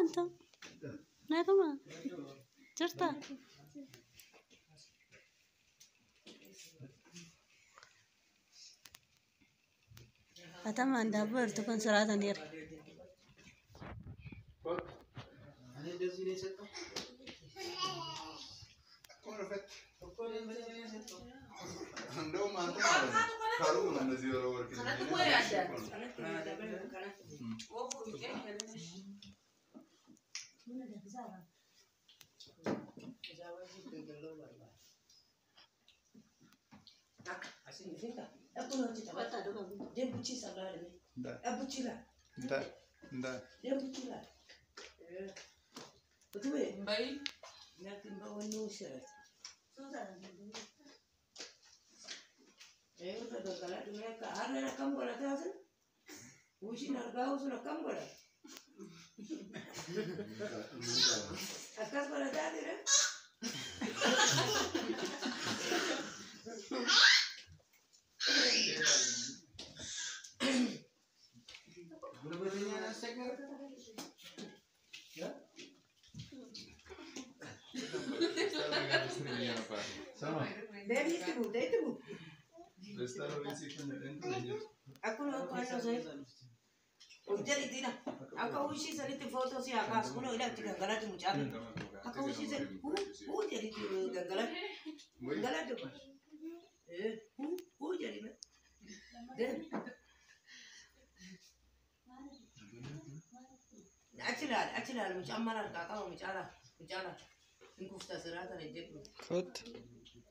أنت نايفما جرتا أتمنى دابر تكون سرعة نير Andau mantu malah. Kalau mana sih orang working? Karena tuh gue ada. Aku nanti coba dia buci sabar ini. Buci lah. Nda. Dia buci lah. Betul ya? Baik. Nanti bawa nusa. Udah gagal dunia ke arah rakam bola tu usin harga usul rakam bola. Akas bola tadi re. Berapa sekar? Ya? Sama. Dari itu bu. Aku nak kau saya. Ujar itu na. Aku usi sari tu foto si akas. Kuno ilah tiga galat muncul. Aku usi sari. Jadi tu galat. Galat tu. Jadi na. Actually, muncul amaran kakak muncul. Ingkuf tak serata ni je. خد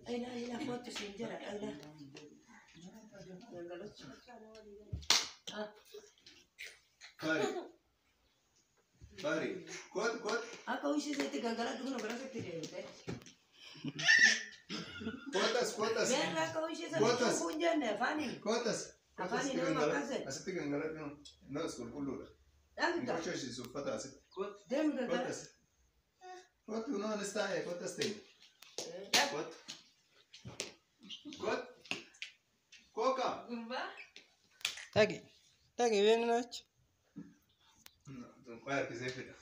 Ayla foto sinjara ayla. Bari. Kot. Aku usi saya tiga galat dulu nak berasa tidak. Kotas. Biar aku usi saya punjau ni, Fani. Kotas. Fani nama kasih. Asal tiga galat ni. Nak sekolah puluh lah. Angka. Kau cuci sufata asal. Dem galat. Kot tu nak nesta ya kotas ting. Kot. Koka. تاجي وين ناش Bayar ke saya kita.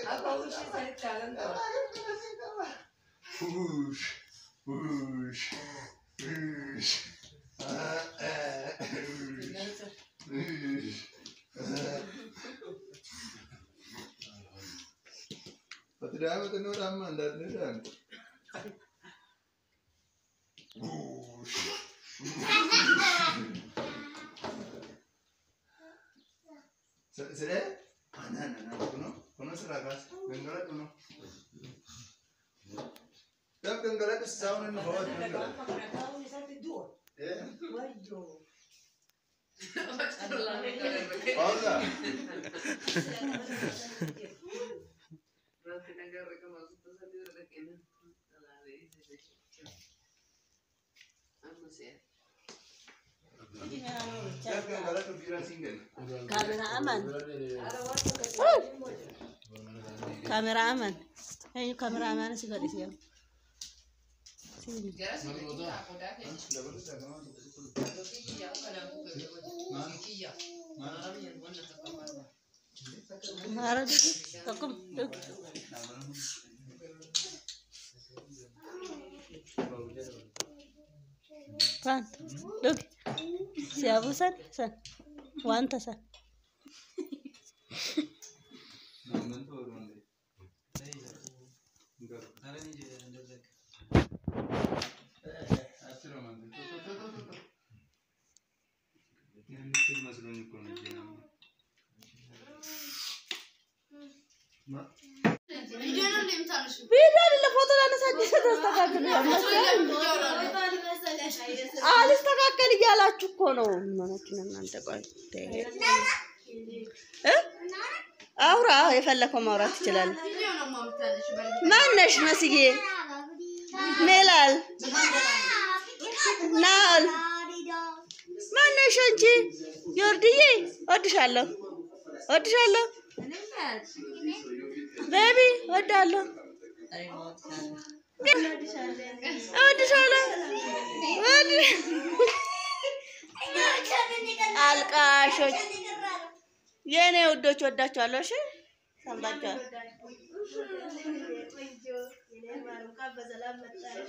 Aku usi saya jalan tu. Ush. Patria aku tu nur aman dan nuran. Sere? Nah, kuno seragas. Genggalat kuno. Tapi genggalat itu sahunan bawa genggalat. Pausa. كاميرا أمان هي كاميرا أمان سيقول لي سيا Mara dulu, takum, duk. Pan, duk. Siapa san? Wanta san. Video اللي فوتو أنا سجلت استقبل يا استقبل يلا تشكونه ما كنا ننتقل أورا يفلكوا مرات تجلال ما نش مسيجي ملال نال ما نش أنتي يرديه أدشالله baby what dalo አልቃሾች የኔ ውዶች ወዳችኋለሁ። እሺ ሰምታችኋል።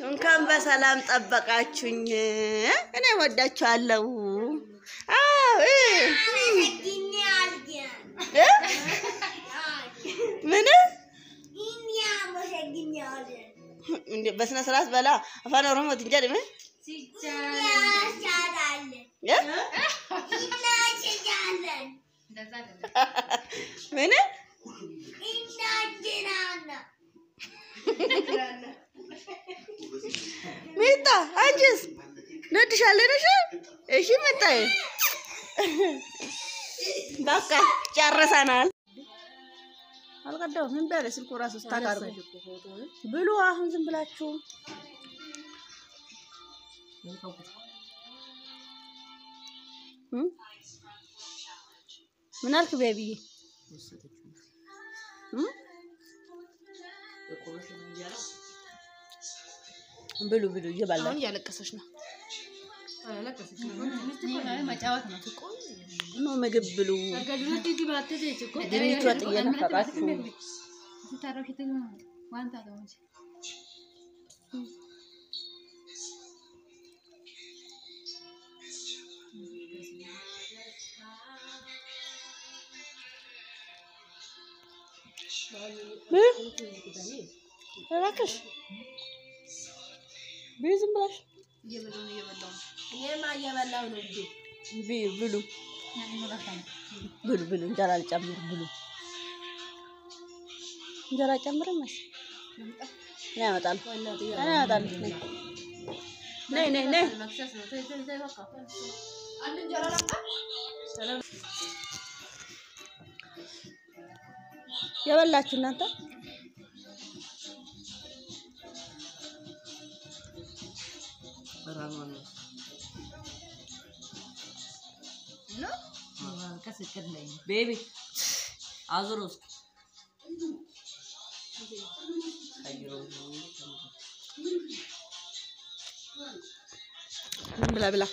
እንኳን በሰላም ጠበቃችሁኝ። እኔ ወዳችኋለሁ። ምን እንዴ በስነ ስርዓት በላ አፋን ኦሮሞ ትንጀል ምን ምን ሚጣ አንቺስ ነድሻለሽ? እሺ መጣይ በቃ ጨርሰናል። አልቀዳው ምን ባለ ስልኩ ራሱ ስታካርጉ ብሉ። አሁን ዝም ብላችሁ ምን አልክ ቤቢዬ? ብሉ ብሉ እየበላ አሁን እያለቀሰች ነው። ነው ምግብ ብሉ። ድንች ወጥ እየነፈቃችሁ እባክሽ ዝም ብለሽ እኔማ እየበላሁ ነው። ብሉ ብሉ ብሉ። እንጀራ አልጨምር ብሉ። እንጀራ ጨምር ማለት ነው። ያመጣል ያመጣል። ነይ ነይ ነይ የበላችሁ እናንተ Baby, Azuros. Bla bla.